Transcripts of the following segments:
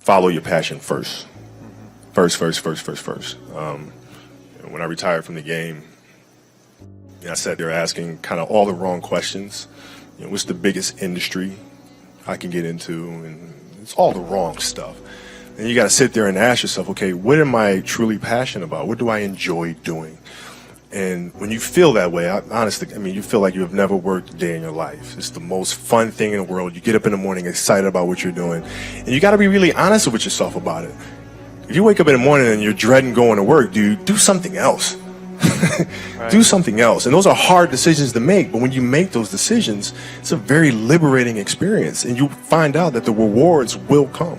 follow your passion first. First. When I retired from the game, I sat there asking kind of all the wrong questions. What's the biggest industry I can get into? And it's all the wrong stuff. And you got to sit there and ask yourself, okay, what am I truly passionate about? What do I enjoy doing? And when you feel that way, honestly, you feel like you have never worked a day in your life. It's the most fun thing in the world. You get up in the morning excited about what you're doing. And you got to be really honest with yourself about it. If you wake up in the morning and you're dreading going to work, dude, do something else. Right. Do something else. And those are hard decisions to make. But when you make those decisions, it's a very liberating experience. And you find out that the rewards will come.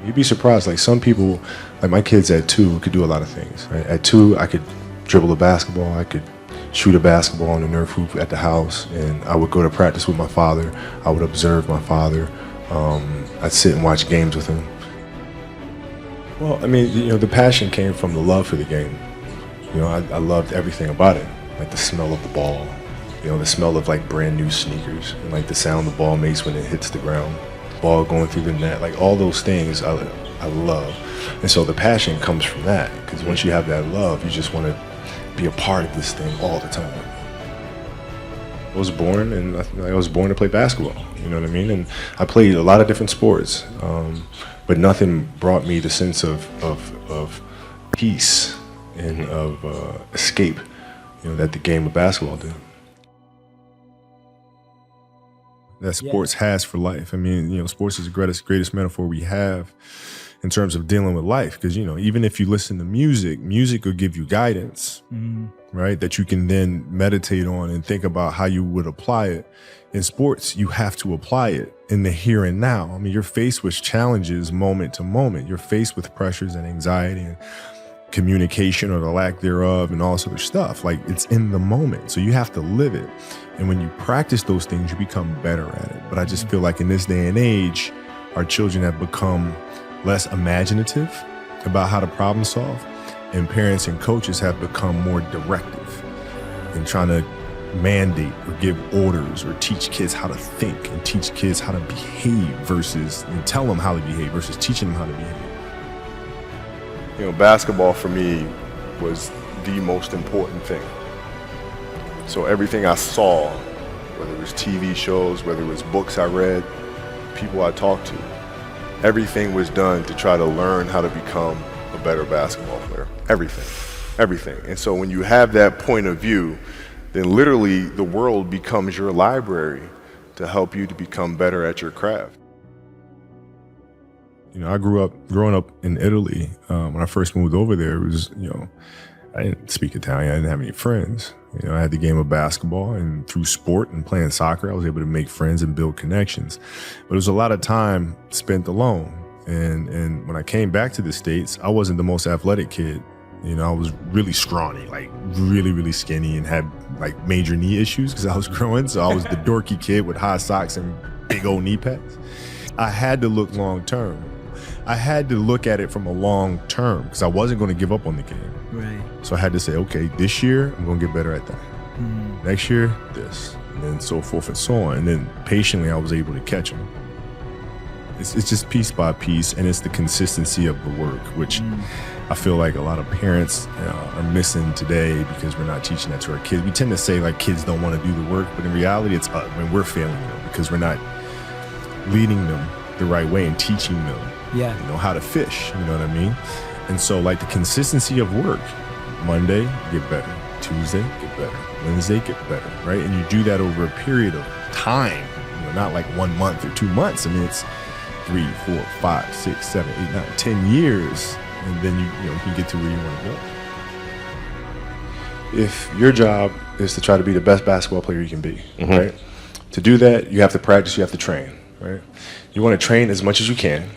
You'd be surprised. Like some people, like my kids at 2 could do a lot of things. Right? At 2, I could dribble a basketball. I could shoot a basketball on the Nerf hoop at the house. And I would go to practice with my father. I would observe my father. I'd sit and watch games with him. Well, the passion came from the love for the game. I loved everything about it. Like the smell of the ball. The smell of like brand new sneakers. And like the sound the ball makes when it hits the ground. Ball going through the net, like all those things I love. And so the passion comes from that, because once you have that love, you just want to be a part of this thing all the time. I was born to play basketball, you know what I mean? And I played a lot of different sports, but nothing brought me the sense of peace and of escape, that the game of basketball did. That sports has for life. Sports is the greatest metaphor we have in terms of dealing with life. Because, even if you listen to music will give you guidance, right? That you can then meditate on and think about how you would apply it. In sports, you have to apply it in the here and now. You're faced with challenges moment to moment. You're faced with pressures and anxiety and communication or the lack thereof and all sort of stuff. Like, it's in the moment. So you have to live it. And when you practice those things, you become better at it. But I just feel like in this day and age, our children have become less imaginative about how to problem solve. And parents and coaches have become more directive in trying to mandate or give orders or teach kids how to think and teach kids how to behave and tell them how to behave versus teaching them how to behave. Basketball for me was the most important thing. So everything I saw, whether it was TV shows, whether it was books I read, people I talked to, everything was done to try to learn how to become a better basketball player. Everything. And so when you have that point of view, then literally the world becomes your library to help you to become better at your craft. I growing up in Italy. When I first moved over there, it was, I didn't speak Italian. I didn't have any friends. I had the game of basketball, and through sport and playing soccer, I was able to make friends and build connections. But it was a lot of time spent alone. And when I came back to the States, I wasn't the most athletic kid. I was really scrawny, like really, really skinny, and had like major knee issues because I was growing. So I was the dorky kid with high socks and big old knee pads. I had to look long term. I had to look at it from a long term because I wasn't going to give up on the game. Right. So I had to say, okay, this year I'm going to get better at that. Next year, this, and then so forth and so on. And then patiently, I was able to catch them. It's just piece by piece, and it's the consistency of the work, which I feel like a lot of parents are missing today because we're not teaching that to our kids. We tend to say like kids don't want to do the work, but in reality, it's when we're failing them because we're not leading them the right way and teaching them how to fish, you know what I mean? And so like the consistency of work, Monday, get better. Tuesday, get better. Wednesday, get better, right? And you do that over a period of time, not like 1 month or 2 months. It's 3, 4, 5, 6, 7, 8, 9, 10 years, and then you can get to where you want to go. If your job is to try to be the best basketball player you can be, right? To do that, you have to practice, you have to train, right? You want to train as much as you can,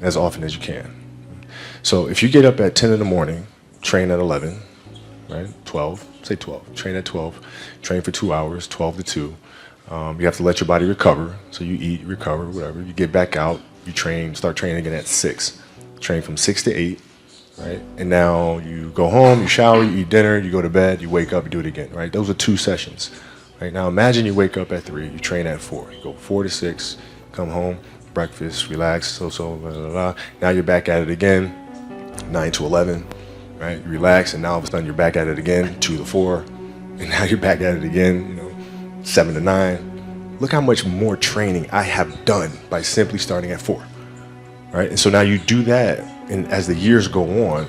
as often as you can. So if you get up at 10 in the morning, train at 11, right? 12, say 12, train at 12, train for 2 hours, 12 to 2. You have to let your body recover. So you eat, recover, whatever. You get back out, you train, start training again at 6. Train from 6 to 8, right? And now you go home, you shower, you eat dinner, you go to bed, you wake up, you do it again, right? Those are 2 sessions. Right? Now imagine you wake up at 3, you train at 4. You go 4 to 6, come home, breakfast, relax, blah, blah, blah. Now you're back at it again, 9 to 11, right? You relax, and now all of a sudden you're back at it again, 2 to 4, and now you're back at it again, 7 to 9. Look how much more training I have done by simply starting at 4, right? And so now you do that, and as the years go on,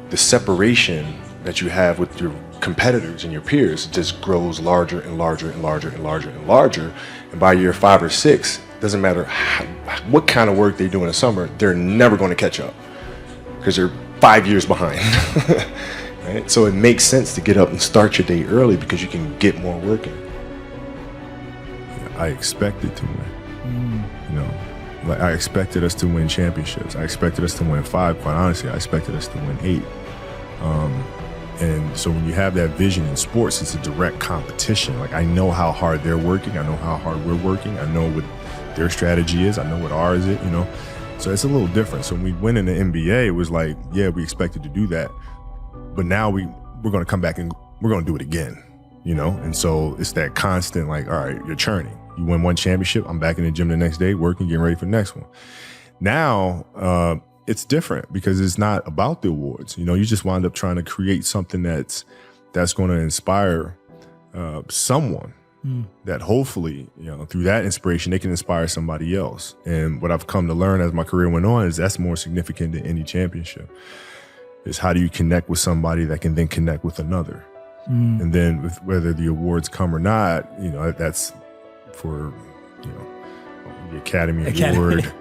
the separation that you have with your competitors and your peers just grows larger and larger and larger and larger and larger. And by year 5 or 6, doesn't matter what kind of work they do in the summer, they're never going to catch up because they're 5 years behind. Right? So it makes sense to get up and start your day early because you can get more work in. I expected to win. Like I expected us to win championships. I expected us to win 5. Quite honestly, I expected us to win 8. And so when you have that vision in sports, it's a direct competition. Like I know how hard they're working. I know how hard we're working. I know what their strategy is. I know what ours is, So it's a little different. So when we went in the NBA, it was like, yeah, we expected to do that. But now we're going to come back and we're going to do it again, And so it's that constant like, all right, you're churning. You win one championship, I'm back in the gym the next day, working, getting ready for the next one. Now, it's different because it's not about the awards. You just wind up trying to create something that's going to inspire someone that hopefully, through that inspiration, they can inspire somebody else. And what I've come to learn as my career went on is that's more significant than any championship. Is how do you connect with somebody that can then connect with another? And then with whether the awards come or not, that's for, the Academy Award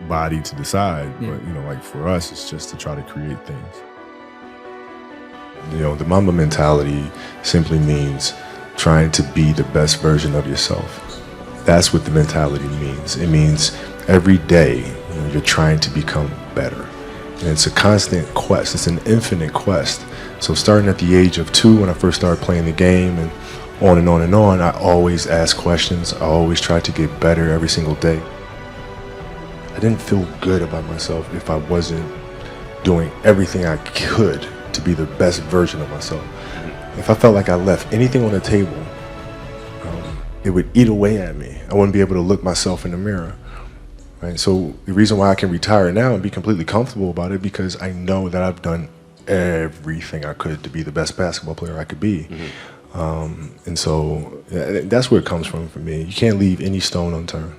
body to decide. Yeah. But, like for us, it's just to try to create things. The Mamba mentality simply means trying to be the best version of yourself. That's what the mentality means. It means every day, you're trying to become better. And it's a constant quest. It's an infinite quest. So starting at the age of 2, when I first started playing the game and on and on and on, I always asked questions. I always tried to get better every single day. I didn't feel good about myself if I wasn't doing everything I could to be the best version of myself. If I felt like I left anything on the table, it would eat away at me. I wouldn't be able to look myself in the mirror. Right? So the reason why I can retire now and be completely comfortable about it, because I know that I've done everything I could to be the best basketball player I could be. And so that's where it comes from for me. You can't leave any stone unturned.